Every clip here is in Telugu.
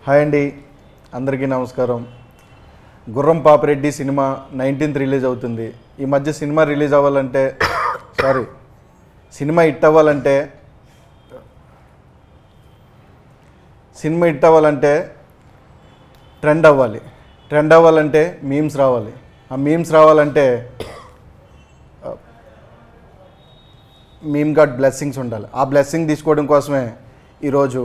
హాయ్ అండి, అందరికీ నమస్కారం. గుర్రం పాపిరెడ్డి సినిమా 19th రిలీజ్ అవుతుంది. ఈ మధ్య సినిమా రిలీజ్ అవ్వాలంటే సినిమా హిట్ అవ్వాలంటే ట్రెండ్ అవ్వాలంటే మీమ్స్ రావాలి. ఆ మీమ్స్ రావాలంటే మీమ్ గాడ్ బ్లెస్సింగ్స్ ఉండాలి. ఆ బ్లెస్సింగ్ తీసుకోవడం కోసమే ఈరోజు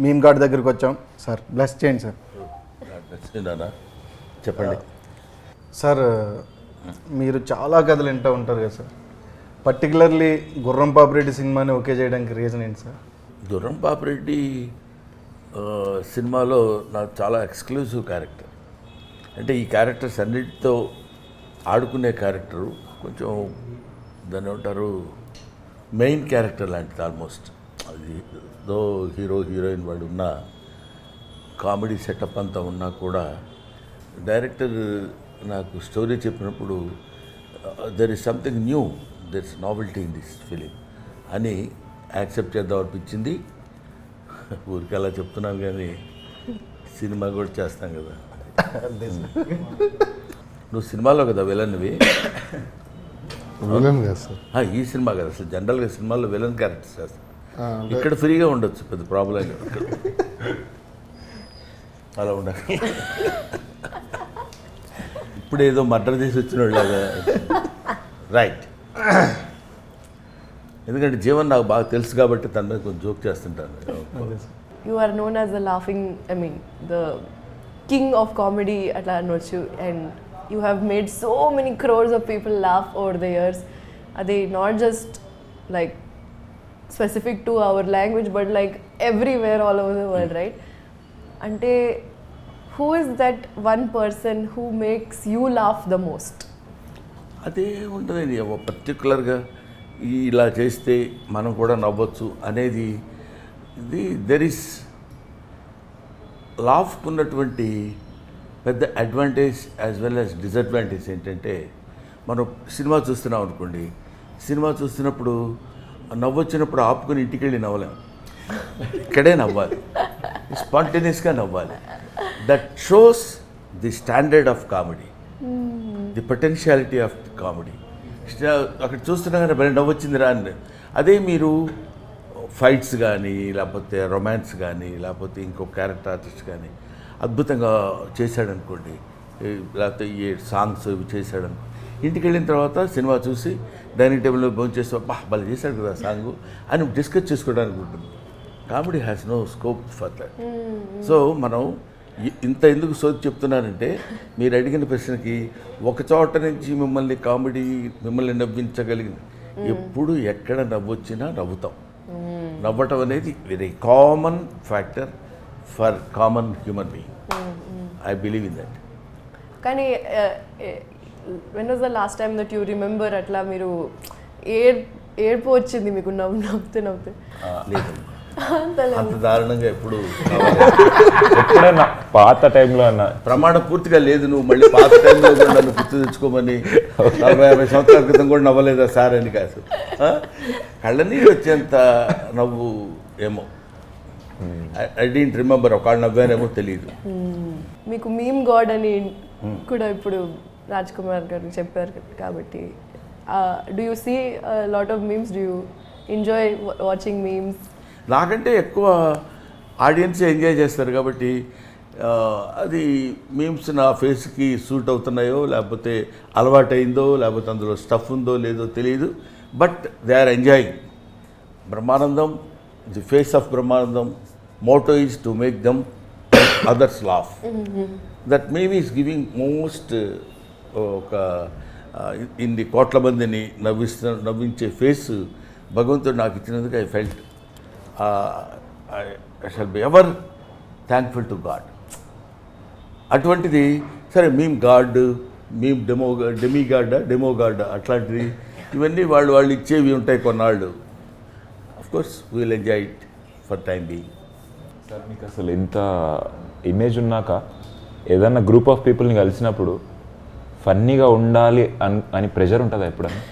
మీమ్ గాడ్ దగ్గరికి వచ్చాం. సార్ బ్లెస్ చేయండి సార్. చెప్పండి సార్, మీరు చాలా కథలు వింటూ ఉంటారు కదా సార్. పర్టికులర్లీ గుర్రం పాపిరెడ్డి సినిమాని ఓకే చేయడానికి రీజన్ ఏంటి సార్? గుర్రం పాపిరెడ్డి సినిమాలో నాకు చాలా ఎక్స్క్లూజివ్ క్యారెక్టర్. అంటే ఈ క్యారెక్టర్స్ అన్నిటితో ఆడుకునే క్యారెక్టరు కొంచెం దాన్ని ఏమంటారు మెయిన్ క్యారెక్టర్ లాంటిది ఆల్మోస్ట్. అది దో హీరో హీరోయిన్ వాడు ఉన్న కామెడీ సెటప్ అంతా ఉన్నా కూడా డైరెక్టర్ నాకు స్టోరీ చెప్పినప్పుడు there is something new, there is novelty in this film అని యాక్సెప్ట్ చేద్దాం అనిపించింది. ఊరికి అలా చెప్తున్నాను కానీ సినిమా కూడా చేస్తాం కదా. నువ్వు సినిమాలో కదా విలన్వి? విలన్ కదా సార్. ఈ సినిమా కదా అసలు జనరల్గా సినిమాల్లో విలన్ క్యారెక్టర్స్ చేస్తాం. ఇక్కడ ఫ్రీగా ఉండొచ్చు, పెద్ద ప్రాబ్లం అలా ఉండాలి. ఇప్పుడు ఏదో మర్డర్ చేసి వచ్చిన వాళ్ళగా రైట్. ఎందుకంటే జీవన్ నాకు బాగా తెలుసు కాబట్టి తన మీద కొంచెం జోక్ చేస్తుంటాను. You are known as the the king of comedy atla anochu, and you have made so many crores of people laugh over the years. They not just like specific to our language but like everywhere all over the world, right? Ante who is that one person who makes you laugh the most? అదే ఉంటుంది పర్టికులర్గా ఇలా చేస్తే మనం కూడా నవ్వచ్చు అనేది. ఇది దెర్ ఇస్ లాఫ్కు ఉన్నటువంటి పెద్ద advantage as well as disadvantage ఏంటంటే, మనం సినిమా చూస్తున్నాం అనుకోండి, సినిమా చూస్తున్నప్పుడు నవ్వొచ్చినప్పుడు ఆపుకొని ఇంటికి వెళ్ళి నవ్వలేం, ఇక్కడే నవ్వాలి, స్పాంటేనియస్గా నవ్వాలి. That shows the standard of comedy, the potentiality of comedy. అక్కడ చూస్తున్నాగానే భలే నవ్వొచ్చిందిరా అని. అదే మీరు ఫైట్స్ కానీ లేకపోతే రొమాన్స్ కానీ లేకపోతే ఇంకో క్యారెక్టర్ ఆర్టిస్ట్ కానీ అద్భుతంగా చేశాడనుకోండి, లేకపోతే ఈ సాంగ్స్ ఇవి చేశాడనుకో, ఇంటికి వెళ్ళిన తర్వాత సినిమా చూసి డైనింగ్ టేబుల్లో భోజనం చేస్తే భలే చేశాడు కదా సాంగు అని డిస్కస్ చేసుకోవడానికి ఉంటుంది. Comedy has no scope for that. So మనం ఇంత ఎందుకు సోది చెప్తున్నానంటే, మీరు అడిగిన ప్రశ్నకి ఒక చోట నుంచి మిమ్మల్ని నవ్వించగలిగింది. ఎప్పుడు ఎక్కడ నవ్వొచ్చినా నవ్వుతాం. నవ్వటం అనేది very common factor for common human being. I believe in that. కానీ when was the last time that you remember అట్లా మీరు ఏడ్పు వచ్చింది మీకు నవ్వుతే? లేదు, అంత దారుణంగా ఎప్పుడైనా పాత టైంలో అన్న ప్రమాణం పూర్తిగా లేదు. నువ్వు మళ్ళీ పాత టైంలో కూడా నన్ను గుర్తు తెచ్చుకోమని 40-50 సంవత్సరాల క్రితం కూడా నవ్వలేదా సార్ అని కాదు. కళ్ళనీరు వచ్చేంత నవ్వు ఏమో ఐ డోంట్ రిమెంబర్. ఒకళ్ళు నవ్వారేమో తెలియదు. మీకు మీమ్ గాడ్ అని కూడా ఇప్పుడు రాజ్ కుమార్ గారు చెప్పారు కాబట్టి, do you see lot of memes? Do you enjoy watching memes? నాకంటే ఎక్కువ ఆడియన్స్ ఎంజాయ్ చేస్తారు కాబట్టి అది మీమ్స్ నా ఫేస్కి సూట్ అవుతున్నాయో లేకపోతే అలవాటైందో లేకపోతే అందులో స్టఫ్ ఉందో లేదో తెలియదు. But they are enjoying. Brahmanandam, the face of Brahmanandam motto is to make them others laugh. That maybe is giving most ఒక ఇన్ని కోట్ల మందిని నవ్వించే ఫేస్ భగవంతుడు నాకు ఇచ్చినందుకు I felt I shall be ever thankful to God. అటువంటిది సరే meme God, meme demo God అట్లాంటిది ఇవన్నీ వాళ్ళు ఇచ్చేవి ఉంటాయి కొన్నాళ్ళు. Of course we will enjoy it for time being. Sir, మీకు అసలు ఇంత ఇమేజ్ ఉన్నాక ఏదన్నా గ్రూప్ ఆఫ్ పీపుల్ని కలిసినప్పుడు ఫన్నీగా ఉండాలి అని ప్రెషర్ ఉంటుందా ఎప్పుడన్నా?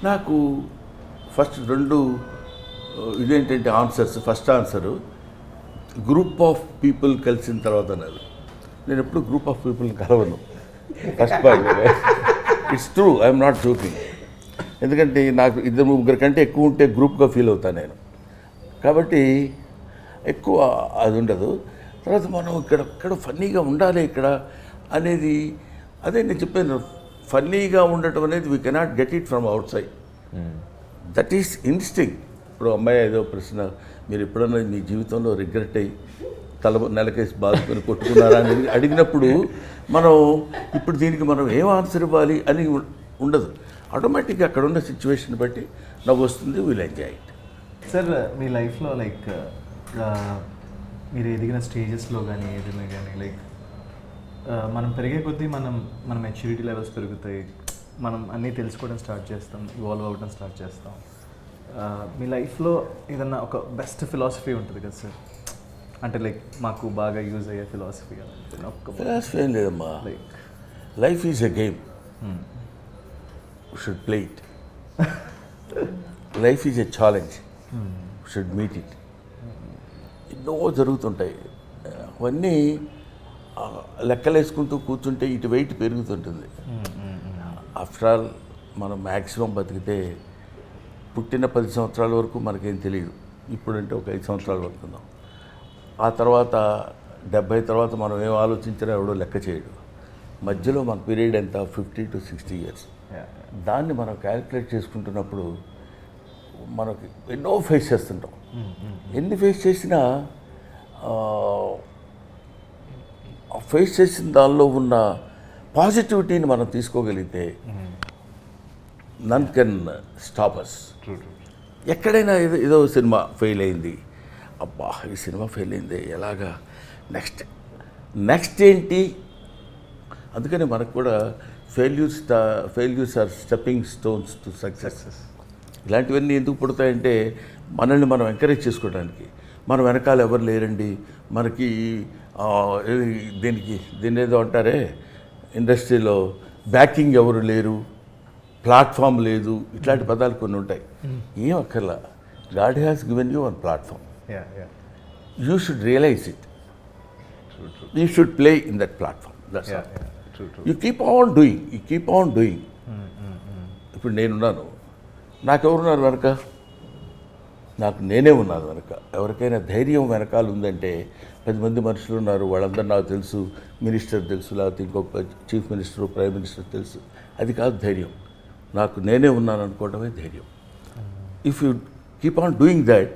నాకు ఫస్ట్ రెండు ఇదేంటంటే answers. First answer group of people కలిసిన తర్వాత నేను ఎప్పుడు గ్రూప్ ఆఫ్ పీపుల్ని కలవను first point. It's true, I'm not joking. ఎందుకంటే నాకు 2-3 కంటే ఎక్కువ ఉంటే గ్రూప్గా ఫీల్ అవుతాను నేను. కాబట్టి ఎక్కువ అది ఉండదు. తర్వాత మనం ఇక్కడ ఫన్నీగా ఉండాలి ఇక్కడ అనేది, అదే నేను చెప్పాను, ఫన్నీగా ఉండటం అనేది we cannot get it from out side. That is instinct. ఇప్పుడు అమ్మాయి ఏదో ప్రశ్న, మీరు ఎప్పుడన్నా మీ జీవితంలో రిగ్రెట్ అయ్యి నెలకేసి బాదుకొని కొట్టుకున్నారా అని అడిగినప్పుడు మనం ఇప్పుడు దీనికి మనం ఏం ఆన్సర్ ఇవ్వాలి అని ఉండదు. ఆటోమేటిక్గా అక్కడ ఉన్న సిచ్యువేషన్ బట్టి నవ్వు వస్తుంది, విల్ ఎంజాయ్ ఇట్. సార్ మీ లైఫ్లో లైక్ మీరు ఎదిగిన స్టేజెస్లో కానీ ఏదైనా కానీ లైక్ మనం పెరిగే కొద్దీ మన మెచ్యూరిటీ లెవెల్స్ పెరుగుతాయి, మనం అన్నీ తెలుసుకోవడం స్టార్ట్ చేస్తాం, ఇవాల్వ్ అవ్వడం స్టార్ట్ చేస్తాం. మీ లైఫ్లో ఏదన్నా ఒక బెస్ట్ ఫిలాసఫీ ఉంటుంది కదా సార్, అంటే లైక్ మాకు బాగా యూజ్ అయ్యే ఫిలాసఫీ ఫిలాసఫీ ఏం లేదమ్మా. Like life is a game, should play it. Life is a challenge, should meet it. ఎన్నో జరుగుతుంటాయి, అవన్నీ లెక్కలేసుకుంటూ కూర్చుంటే ఇటు వెయిట్ పెరుగుతుంటుంది. ఆఫ్టర్ ఆల్ మనం మ్యాక్సిమం బతికితే పుట్టిన 10 సంవత్సరాల వరకు మనకేం తెలియదు. ఇప్పుడంటే ఒక 5 సంవత్సరాలు బతుకున్నాం. ఆ తర్వాత 70 తర్వాత మనం ఏం ఆలోచించినా ఎవడో లెక్క చేయడు. మధ్యలో మన పీరియడ్ ఎంత, 50 to 60 years. దాన్ని మనం క్యాలిక్యులేట్ చేసుకుంటున్నప్పుడు మనకి ఎన్నో ఫేస్ చేస్తుంటాం. ఎన్ని ఫేస్ చేసినా ఫేస్ చేసిన దానిలో ఉన్న పాజిటివిటీని మనం తీసుకోగలిగితే నన్ కెన్ స్టాప్ అస్. ఎక్కడైనా ఏదో సినిమా ఫెయిల్ అయింది, అబ్బా ఈ సినిమా ఫెయిల్ అయింది, ఎలాగా నెక్స్ట్ ఏంటి. అందుకని మనకు కూడా failures are stepping stones to success. ఇలాంటివన్నీ ఎందుకు పుడతాయంటే మనల్ని మనం ఎంకరేజ్ చేసుకోవడానికి. మన వెనకాల ఎవరు లేరండి, మనకి దీన్ని ఏదో అంటారే ఇండస్ట్రీలో బ్యాకింగ్ ఎవరు లేరు, ప్లాట్ఫామ్ లేదు, ఇట్లాంటి పదాలు కొన్ని ఉంటాయి. ఏం అక్కర్లా, God has given you one platform. You should realise it. You should play in that platform. That's all. You keep on doing. ఇప్పుడు నేనున్నాను, నాకెవరున్నారు వెనక? నాకు నేనే ఉన్నాను వెనక. ఎవరికైనా ధైర్యం వెనకాల ఉందంటే 10 మంది మనుషులు ఉన్నారు, వాళ్ళందరూ నాకు తెలుసు, మినిస్టర్ తెలుసు, లేకపోతే ఇంకొక చీఫ్ మినిస్టర్, ప్రైమ్ మినిస్టర్ తెలుసు. అది కాదు ధైర్యం. నాకు నేనే ఉన్నాను అనుకోవడమే ధైర్యం. If you keep on doing that,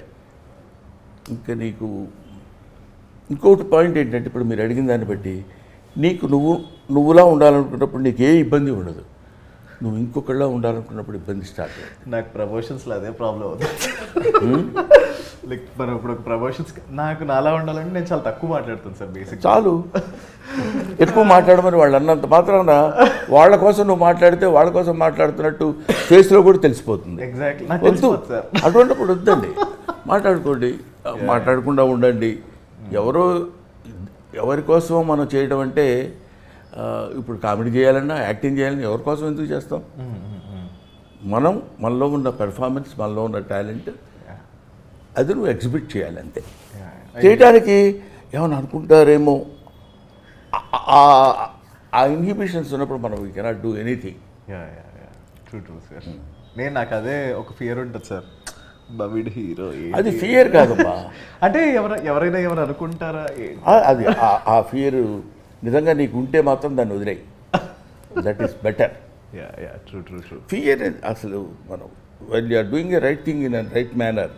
ఇంకా నీకు ఇంకోటి పాయింట్ ఏంటంటే, ఇప్పుడు మీరు అడిగిన దాన్ని బట్టి నీకు నువ్వులా ఉండాలనుకున్నప్పుడు నీకు ఏ ఇబ్బంది ఉండదు. నువ్వు ఇంకొకళ్ళ ఉండాలనుకున్నప్పుడు ఇబ్బంది స్టార్ట్ అవుతుంది. నాకు ప్రమోషన్స్లో అదే ప్రాబ్లం అవుతుంది. లైక్ మనం ఇప్పుడు ఒక ప్రమోషన్స్ నాకు నాలా ఉండాలంటే నేను చాలా తక్కువ మాట్లాడుతాను సార్. బేసిక్ చాలు, ఎక్కువ మాట్లాడమని వాళ్ళు అన్నంత మాత్రాన వాళ్ళ కోసం నువ్వు మాట్లాడితే వాళ్ళ కోసం మాట్లాడుతున్నట్టు ఫేస్లో కూడా తెలిసిపోతుంది. ఎగ్జాక్ట్లీ. వద్దు, అటువంటిప్పుడు వద్దండి, మాట్లాడుకోండి, మాట్లాడకుండా ఉండండి. ఎవరి కోసమో మనం చేయడం అంటే, ఇప్పుడు కామెడీ చేయాలన్నా యాక్టింగ్ చేయాలన్నా ఎవరి కోసం ఎందుకు చేస్తాం? మనలో ఉన్న పెర్ఫార్మెన్స్, మనలో ఉన్న టాలెంట్ అది నువ్వు ఎగ్జిబిట్ చేయాలి అంతే. చేయడానికి ఏమైనా అనుకుంటారేమో, ఆ ఇన్హిబిషన్స్ ఉన్నప్పుడు మనం we cannot do anything. True sir. నాకు అదే ఒక ఫియర్ ఉంటుంది సార్, బవిడ్ హీరో. అది ఫియర్ కాదమ్మా. అంటే ఎవరైనా ఏమైనా అనుకుంటారా అది ఆ ఫియర్ నిజంగా నీకు ఉంటే మాత్రం దాన్ని వదిలేయి. That is better. True. Fear అసలు మనం when you are doing a right thing in a right manner,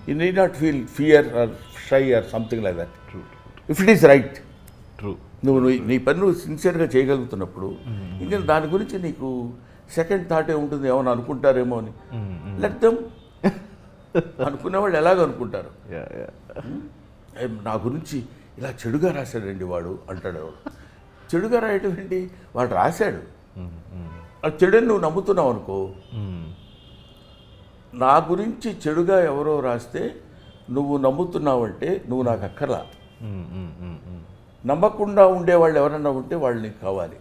you need not feel fear or shy or something like that. If it is right, నువ్వు నీ పని నువ్వు సిన్సియర్గా చేయగలుగుతున్నప్పుడు ఇంకా దాని గురించి నీకు సెకండ్ థాట్ ఏముంటుంది, ఏమైనా అనుకుంటారేమో అని. Let them. అనుకునేవాళ్ళు ఎలాగ అనుకుంటారు. నా గురించి ఇలా చెడుగా రాశాడండి వాడు అంటాడు. చెడుగా రాయటం ఏంటి? వాడు రాశాడు, ఆ చెడుని నువ్వు నమ్ముతున్నావు అనుకో. నా గురించి చెడుగా ఎవరో రాస్తే నువ్వు నమ్ముతున్నావంటే నువ్వు నాకు అక్కర్లా. నమ్మకుండా ఉండేవాళ్ళు ఎవరన్నా ఉంటే వాళ్ళు నీకు కావాలి.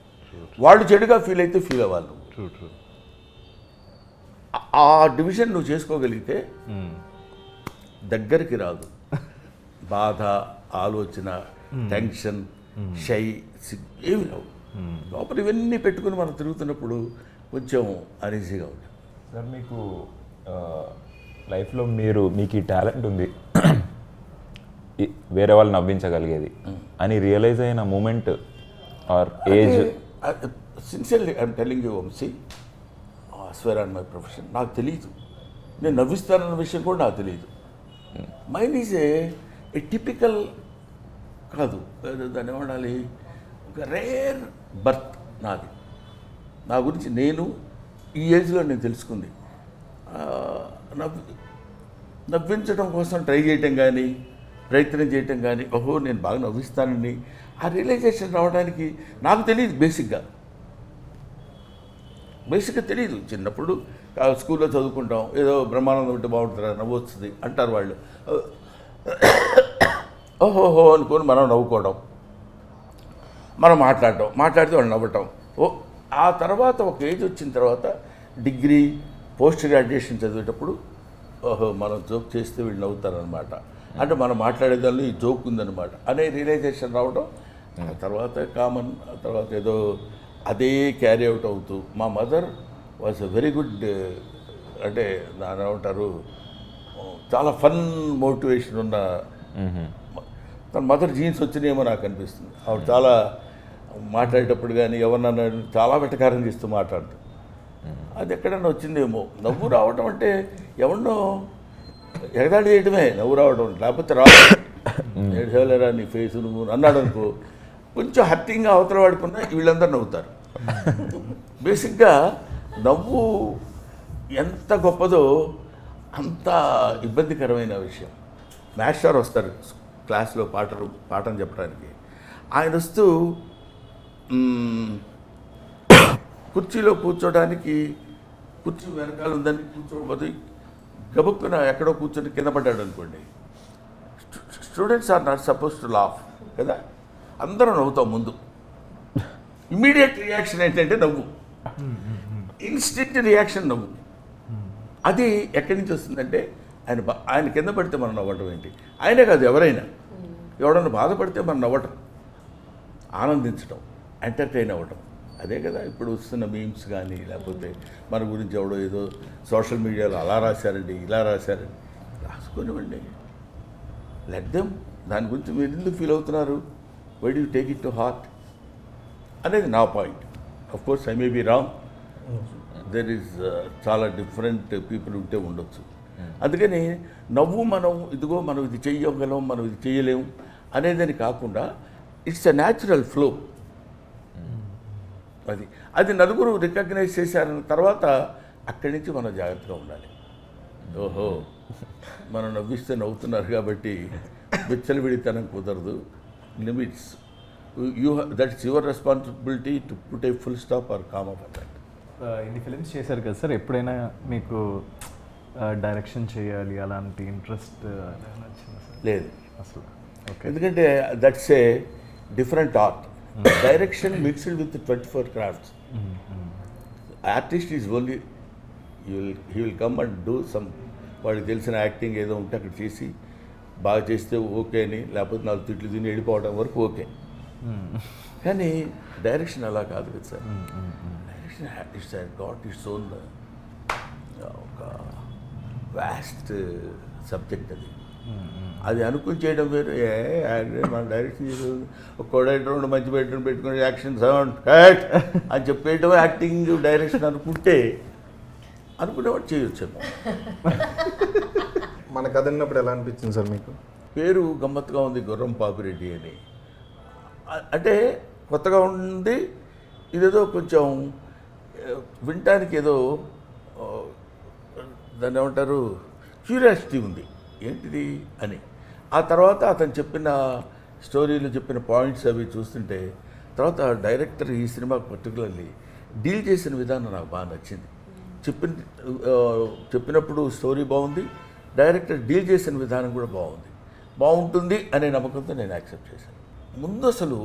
వాళ్ళు చెడుగా ఫీల్ అయితే ఫీల్ అవ్వాలి నువ్వు. ఆ డివిజన్ నువ్వు చేసుకోగలిగితే దగ్గరికి రాదు బాధ, ఆలోచన, టెన్షన్, షై, ఏమి లేవు. లోపల ఇవన్నీ పెట్టుకుని మనం తిరుగుతున్నప్పుడు కొంచెం అనీజీగా ఉంటుంది. సార్ మీకు లైఫ్లో మీకు ఈ టాలెంట్ ఉంది వేరే వాళ్ళు నవ్వించగలిగేది అని రియలైజ్ అయిన moment or age? Sincerely I'm telling you Vamsi, swear on my profession, నాకు తెలియదు నేను నవ్విస్తానన్న విషయం కూడా నాకు తెలియదు. మైండ్ ఈజ్ ఏ టిపికల్ కాదు, దాన్ని ఏమనాలి, ఒక రేర్ బర్త్ నాది. నా గురించి నేను ఈ ఏజ్లో నేను తెలుసుకుంది నవ్వించడం కోసం ట్రై చేయటం కానీ ప్రయత్నం చేయటం కానీ, ఓహో నేను బాగా నవ్విస్తానని ఆ రియలైజేషన్ రావడానికి నాకు తెలియదు. బేసిక్గా తెలియదు. చిన్నప్పుడు స్కూల్లో చదువుకుంటాం, ఏదో బ్రహ్మానందం ఉంటే బాగుంటుందా, నవ్వు వస్తుంది అంటారు వాళ్ళు. ఓహోహో అనుకొని మనం నవ్వుకోవడం, మనం మాట్లాడితే వాళ్ళు నవ్వటం. ఆ తర్వాత ఒక ఏజ్ వచ్చిన తర్వాత డిగ్రీ, పోస్ట్ గ్రాడ్యుయేషన్ చదివేటప్పుడు ఓహో మనం జోక్ చేస్తే వీళ్ళు నవ్వుతారనమాట, అంటే మనం మాట్లాడేదాన్ని ఈ జోక్ ఉందన్నమాట అనే రియలైజేషన్ రావడం. ఆ తర్వాత కామన్, ఆ తర్వాత ఏదో అదే క్యారీ అవుట్ అవుతూ. మా mother was a very good, అంటే దాని ఏమంటారు, చాలా ఫన్ మోటివేషన్ ఉన్న. తన మదర్ జీన్స్ వచ్చినాయేమో నాకు అనిపిస్తుంది. ఆవిడ చాలా మాట్లాడేటప్పుడు కానీ ఎవరన్నా చాలా వెటకారం చేస్తూ మాట్లాడుతుంది. అది ఎక్కడన్నా వచ్చిందేమో. నవ్వు రావడం అంటే ఎవరినో ఎగదాడి చేయడమే నవ్వు రావడం, లేకపోతే ఏడ్చేవలేరా నీ ఫేస్ నువ్వు అన్నాడు అనుకో, కొంచెం హర్టింగ్గా అవతల వాడుకున్నా వీళ్ళందరూ నవ్వుతారు. బేసిక్గా నవ్వు ఎంత గొప్పదో అంత ఇబ్బందికరమైన విషయం. మాస్టర్ వస్తారు క్లాస్లో పాఠం చెప్పడానికి. ఆయన వస్తూ కుర్చీలో కూర్చోడానికి కుర్చీ వెనకాల ఉందని కూర్చోకపోతే గబుక్కున ఎక్కడో కూర్చొని కింద పడ్డాడు అనుకోండి. Students are not suppose to laugh కదా, అందరం నవ్వుతాం ముందు. ఇమ్మీడియట్ రియాక్షన్ ఏంటంటే నవ్వు, ఇన్స్టెంట్ రియాక్షన్ నవ్వు. అది ఎక్కడి నుంచి వస్తుందంటే ఆయన కింద పడితే మనం నవ్వటం ఏంటి, ఆయనే కాదు ఎవరైనా ఎవడన్నా బాధపడితే మనం నవ్వటం, ఆనందించడం, ఎంటర్టైన్ అవ్వటం. అదే కదా ఇప్పుడు వస్తున్న మీమ్స్ కానీ, లేకపోతే మన గురించి ఎవడో ఏదో సోషల్ మీడియాలో అలా రాశారండి ఇలా రాశారండి, రాసుకొనివ్వండి, లెట్ దెమ్. దాని గురించి మీరు ఎందుకు ఫీల్ అవుతున్నారు, why do take it to heart అనేది నా point. Of course I may be wrong, there is చాలా డిఫరెంట్ పీపుల్ ఉంటే ఉండొచ్చు. అందుకని నవ్వు మనం ఇదిగో మనం ఇది చెయ్యగలం మనం ఇది చేయలేము అనేదని కాకుండా ఇట్స్ ఎ న్యాచురల్ ఫ్లో. అది నలుగురు రికగ్నైజ్ చేశారన్న తర్వాత అక్కడి నుంచి మనం జాగ్రత్తగా ఉండాలి. ఓహో మనం నవ్విస్తే నవ్వుతున్నారు కాబట్టి విచ్చలవిడితనం కుదరదు, limits. That's your responsibility to put a full stop or calm up that. ఇన్ని ఫిలిమ్స్ చేశారు కదా సార్, ఎప్పుడైనా మీకు డైరెక్షన్ చేయాలి అలాంటి ఇంట్రెస్ట్ వచ్చిందా సార్? లేదు అసలు. ఓకే, ఎందుకంటే that's a different art. Direction mixed with 24 crafts. Artist is only he will come and do some, వాడికి తెలిసిన యాక్టింగ్ ఏదో ఉంటే అక్కడ చేసి బాగా చేస్తే ఓకే అని, లేకపోతే 4 తిట్లు తిని వెళ్ళిపోవడం వరకు ఓకే. కానీ డైరెక్షన్ అలా కాదు కదా sir. Direction it's got its own ఒక వ్యాస్ట్ సబ్జెక్ట్ అది. అది అనుకుని చేయడం వేరు. మన డైరెక్షన్ ఒక కోడైటర్ మంచి బెడ్రూమ్ పెట్టుకుని యాక్షన్ సౌండ్ కట్ అని చెప్పేయడం యాక్టింగ్ డైరెక్షన్ అనుకుంటే అనుకునేవాడు చేయొచ్చేమో. మన కథ విన్నప్పుడు ఎలా అనిపించింది సార్ మీకు? పేరు గమ్మత్తుగా ఉంది, గుర్రం పాపిరెడ్డి అని. అంటే కొత్తగా ఉంది, ఇదేదో కొంచెం వినటానికి ఏదో దాన్ని ఏమంటారు క్యూరియాసిటీ ఉంది ఏంటిది అని. ఆ తర్వాత అతను చెప్పిన స్టోరీలు చెప్పిన పాయింట్స్ అవి చూస్తుంటే తర్వాత డైరెక్టర్ ఈ సినిమాకి పర్టికులర్లీ డీల్ చేసిన విధానం నాకు బాగా నచ్చింది. చెప్పినప్పుడు స్టోరీ బాగుంది, డైరెక్టర్ డీల్ చేసిన విధానం కూడా బాగుంటుంది అనే నమ్మకంతో నేను యాక్సెప్ట్ చేశాను. ముందు అసలు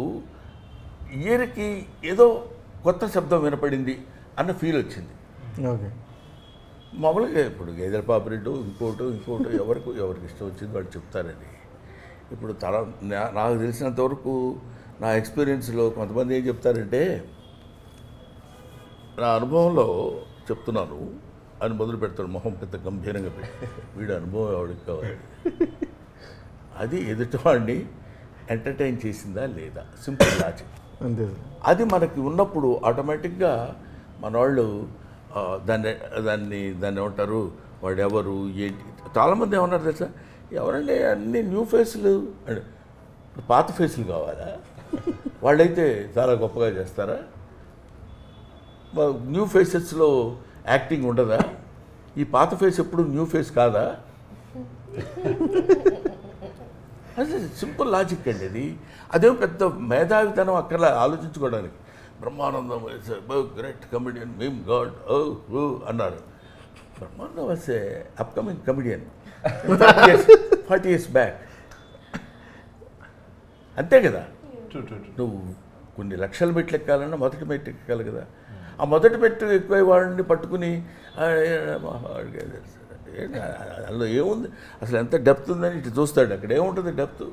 ఇయర్కి ఏదో కొత్త శబ్దం వినపడింది అన్న ఫీల్ వచ్చింది. ఓకే, మామూలుగా ఇప్పుడు గేదెల పాపిరెడ్డు ఇంకోటో ఎవరికి ఇష్టం వచ్చింది వాడు చెప్తారని. ఇప్పుడు నాకు తెలిసినంతవరకు నా ఎక్స్పీరియన్స్లో కొంతమంది ఏం చెప్తారంటే, నా అనుభవంలో చెప్తున్నాను అని మొదలు పెడతాడు, మొహం పెద్ద గంభీరంగా పెట్టి, వీడి అనుభవం ఎవరికి కావాలి, అది ఎదుటివాడిని ఎంటర్టైన్ చేసిందా లేదా, సింపుల్ లాజిక్. అంతే సార్. అది మనకి ఉన్నప్పుడు ఆటోమేటిక్గా మన వాళ్ళు దాన్ని ఏమంటారు, వాడు ఎవరు ఏంటి. చాలామంది ఏమన్నారు తెలుసా, ఎవరండి అన్ని న్యూ ఫేస్లు అంటే పాత ఫేస్లు కావాలా, వాళ్ళైతే చాలా గొప్పగా చేస్తారా, న్యూ ఫేసెస్లో యాక్టింగ్ ఉండదా, ఈ పాత ఫేస్ ఎప్పుడు న్యూ ఫేస్ కాదా. అది సింపుల్ లాజిక్ అండి అది. అదేం పెద్ద మేధావితనం అక్కడ ఆలోచించుకోవడానికి. బ్రహ్మానందం గ్రేట్ కమెడియన్, మేమ్ గాడ్ అన్నారు. Brahmanandam was a upcoming comedian 40 years back. అంతే కదా, నువ్వు కొన్ని లక్షల మెట్లు ఎక్కాలన్నా మొదటి మెట్టు ఎక్కాలి కదా. ఆ మొదటి మెట్టు ఎక్కువ వాడిని పట్టుకుని అందులో ఏముంది అసలు, ఎంత డెప్త్ ఉందని ఇటు చూస్తాడు. అక్కడ ఏముంటుంది డెప్త్,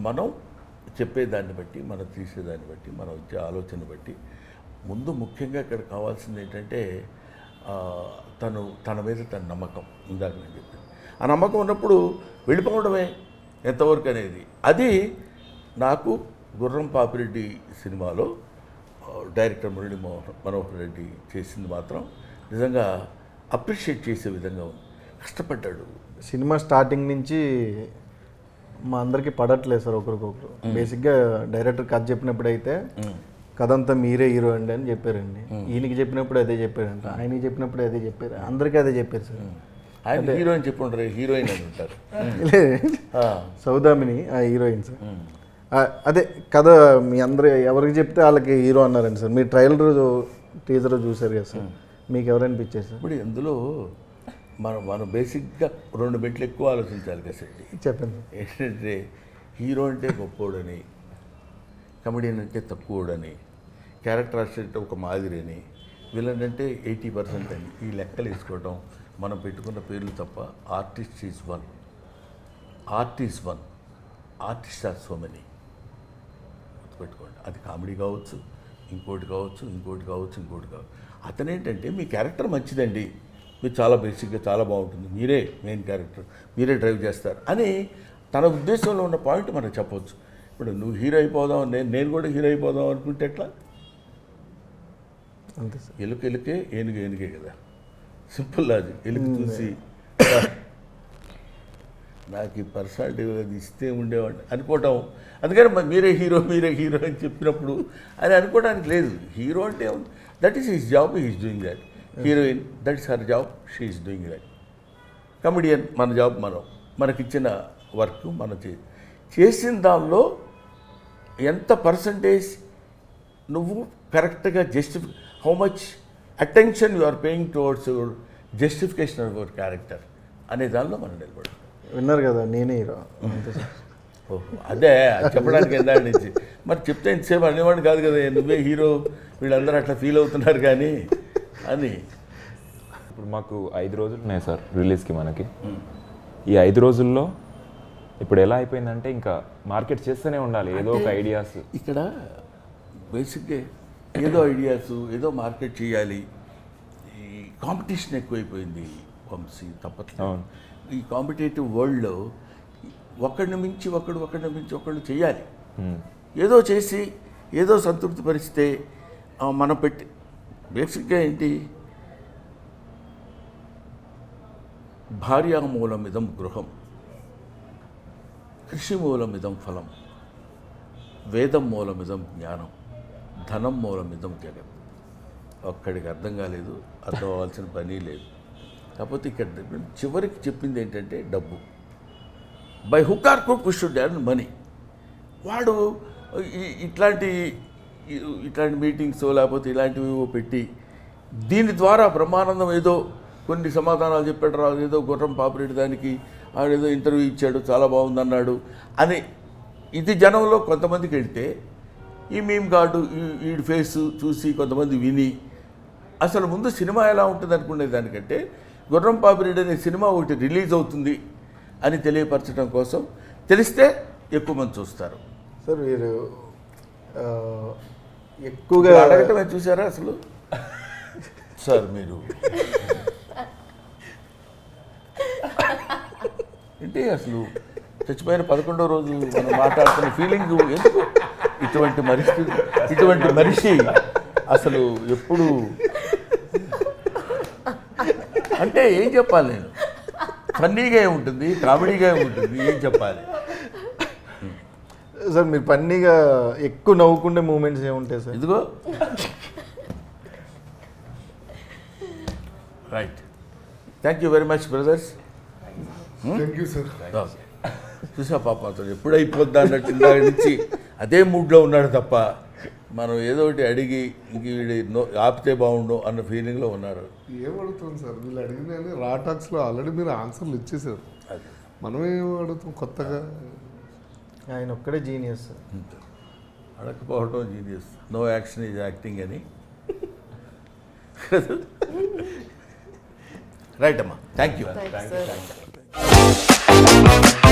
మనం చెప్పేదాన్ని బట్టి, మనం తీసేదాన్ని బట్టి, మనం ఇచ్చే ఆలోచన బట్టి. ముందు ముఖ్యంగా ఇక్కడ కావాల్సింది ఏంటంటే తన మీద తన నమ్మకం. ఇందాక నేను చెప్పింది ఆ నమ్మకం ఉన్నప్పుడు వెళ్ళిపోవడమే ఎంతవరకు అనేది. అది నాకు గుర్రం పాపిరెడ్డి సినిమాలో డైరెక్టర్ మురళీ మనోహర్ రెడ్డి చేసింది మాత్రం నిజంగా అప్రిషియేట్ చేసే విధంగా ఉంది. కష్టపడ్డాడు. సినిమా స్టార్టింగ్ నుంచి మా అందరికీ పడట్లేదు సార్ ఒకరికొకరు. బేసిక్గా డైరెక్టర్ కథ చెప్పినప్పుడు అయితే కథ అంతా మీరే హీరో అండి అని చెప్పారండి. ఈయనకి చెప్పినప్పుడు అదే చెప్పారంట, ఆయనకి చెప్పినప్పుడు అదే చెప్పారు, అందరికీ అదే చెప్పారు సార్. ఆయన హీరోయిన్ చెప్పుంటారు, హీరోయిన్ అని ఉంటారు. సౌదామిని ఆ హీరోయిన్ సార్. అదే కథ మీ అందరు ఎవరికి చెప్తే వాళ్ళకి హీరో అన్నారండి సార్. మీరు ట్రైలర్ టీజర్ చూసారు కదా సార్, మీకు ఎవరనిపించారు సార్? ఇప్పుడు ఇందులో మనం బేసిక్గా 2 మెట్లు ఎక్కువ ఆలోచించాలి కదా సార్. చెప్పండి. ఏంటంటే హీరో అంటే గొప్పోడని, కమెడియన్ అంటే తక్కువడని, క్యారెక్టర్ ఆర్టిస్ట్ అంటే ఒక మాదిరి అని, విలన్ అంటే 80% అని, ఈ లెక్కలు వేసుకోవడం మనం పెట్టుకున్న పేర్లు తప్ప. Artist is one, artist are so many. గుర్తుపెట్టుకోండి. అది కామెడీ కావచ్చు, ఇంకోటి కావచ్చు. అతనేంటంటే మీ క్యారెక్టర్ మంచిదండి, మీరు చాలా బేసిక్గా చాలా బాగుంటుంది, మీరే మెయిన్ క్యారెక్టర్, మీరే డ్రైవ్ చేస్తారు అని తన ఉద్దేశంలో ఉన్న పాయింట్ మనం చెప్పవచ్చు. ఇప్పుడు నువ్వు హీరో అయిపోదాం, నేను కూడా హీరో అయిపోదాం అనుకుంటే ఎట్లా? అంతే సార్. ఎలుకే ఏనుగే కదా, సింపుల్ లాజిక్. ఎలుక చూసి నాకు ఈ పర్సనాలిటీ అది ఇస్తే ఉండేవాడిని అనుకోవటం. అందుకని మీరే హీరో అని చెప్పినప్పుడు అది అనుకోవడానికి లేదు. హీరో అంటే that is his job, he is doing that. Heroine that is her job, she is doing that. Comedian మన జాబ్, మనకిచ్చిన వర్క్ మనం చేసిన దానిలో ఎంత పర్సంటేజ్ నువ్వు కరెక్ట్గా how much attention you are paying towards your justification of your character అనే దానిలో మనం నిలబడతాం. విన్నారు కదా, నేనే హీరో. అంతే సార్. ఓహో, అదే చెప్పడానికి ఎంత నుంచి మరి చెప్తే ఇంతసేపు అనేవాడిని కాదు కదా, నువ్వే హీరో, వీళ్ళందరూ అట్లా ఫీల్ అవుతున్నారు కానీ అని. ఇప్పుడు మాకు 5 రోజులు ఉన్నాయి సార్ రిలీజ్కి. మనకి ఈ 5 రోజుల్లో ఇప్పుడు ఎలా అయిపోయిందంటే ఇంకా మార్కెట్ చేస్తూనే ఉండాలి ఏదో ఒక ఐడియాస్. ఇక్కడ బేసిక్గా ఏదో ఐడియాస్, ఏదో మార్కెట్ చేయాలి. ఈ కాంపిటీషన్ ఎక్కువైపోయింది వంశీ, తప్పట్లేదు. ఈ కాంపిటేటివ్ వరల్డ్లో ఒకడిని మించి ఒకడు చేయాలి. ఏదో చేసి ఏదో సంతృప్తి పరిస్తే మనం పెట్టి బేసిక్గా ఏంటి, భార్యామూలమిదం గృహం, కృషిమూలమిదం ఫలం, వేదం మూలమిదం జ్ఞానం, ధనం మూలమిదం జగత్. ఒక్కడికి అర్థం కాలేదు, అర్థం అవ్వాల్సిన పని లేదు. కాకపోతే ఇక్కడ చివరికి చెప్పింది ఏంటంటే డబ్బు. By hook or crook we should earn money. వాడు ఇట్లాంటి మీటింగ్స్ లేకపోతే ఇలాంటివి పెట్టి దీని ద్వారా బ్రహ్మానందం ఏదో కొన్ని సమాధానాలు చెప్పాడు రా, ఏదో గుర్రం పాపిరెడ్డి దానికి ఆడేదో ఇంటర్వ్యూ ఇచ్చాడు, చాలా బాగుందన్నాడు అని ఇది జనంలో కొంతమందికి వెళ్తే, ఈ మీమ్ గార్డు వీడి ఫేస్ చూసి కొంతమంది విని అసలు ముందు సినిమా ఎలా ఉంటుంది అనుకునే దానికంటే గుర్రం పాపిరెడ్డి అనే సినిమా ఒకటి రిలీజ్ అవుతుంది అని తెలియపరచడం కోసం తెలిస్తే ఎక్కువ మంది చూస్తారు. సార్ మీరు ఎక్కువగా అడగటమే చూసారా అసలు సార్ మీరు ఏంటి అసలు చచ్చిపోయిన 11వ రోజు మనం మాట్లాడుతున్న ఫీలింగ్ ఎందుకు? ఇటువంటి మనిషి అసలు ఎప్పుడు అంటే ఏం చెప్పాలి నేను? ఫన్నీగా ఉంటుంది, కామెడీగా ఉంటుంది, ఏం చెప్పాలి? సార్ మీరు పన్నీగా ఎక్కువ నవ్వుకుండే మూమెంట్స్ ఏముంటాయి సార్? ఇదిగో right. Thank you very much brothers. Thank you sir. చూసా పాప అతను ఎప్పుడు అయిపోద్దా అన్నట్టు ఇందాక నుంచి అదే మూడ్లో ఉన్నాడు తప్ప మనం ఏదో ఒకటి అడిగి ఇంక వీడి ఆపితే బాగుండు అన్న ఫీలింగ్లో ఉన్నారు. ఏం అడుగుతాం సార్, వీళ్ళు అడిగిన రా టాక్స్లో ఆల్రెడీ మీరు ఆన్సర్లు ఇచ్చేసారు. మనం ఏం అడుగుతాం కొత్తగా? ఆయన ఒక్కడే జీనియస్ సార్. అడగకపోవడం genius. No action is acting అని. రైట్ అమ్మా, థ్యాంక్ యూ. Thanks, sir.